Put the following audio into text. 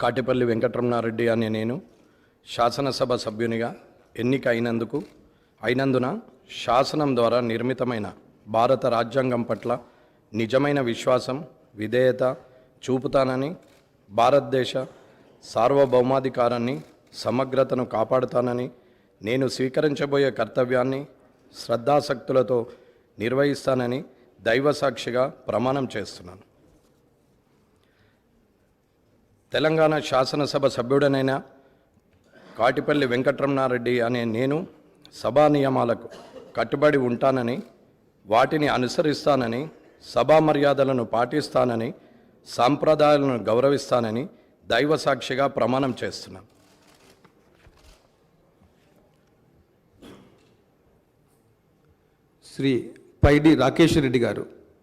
కాటిపల్లి వెంకటరమణారెడ్డి అనే నేను శాసనసభ సభ్యునిగా ఎన్నిక అయినందున శాసనం ద్వారా నిర్మితమైన భారత రాజ్యాంగం పట్ల నిజమైన విశ్వాసం, విధేయత చూపుతానని, భారతదేశ సార్వభౌమాధికారాన్ని, సమగ్రతను కాపాడుతానని, నేను స్వీకరించబోయే కర్తవ్యాన్ని శ్రద్ధాసక్తులతో నిర్వహిస్తానని దైవసాక్షిగా ప్రమాణం చేస్తున్నాను. తెలంగాణ శాసనసభ సభ్యుడనైన కాటిపల్లి వెంకటరమణారెడ్డి అనే నేను సభా నియమాలకు కట్టుబడి ఉంటానని, వాటిని అనుసరిస్తానని, సభా మర్యాదలను పాటిస్తానని, సాంప్రదాయాలను గౌరవిస్తానని దైవసాక్షిగా ప్రమాణం చేస్తున్నాను. శ్రీ పైడి రాకేష్ రెడ్డి గారు.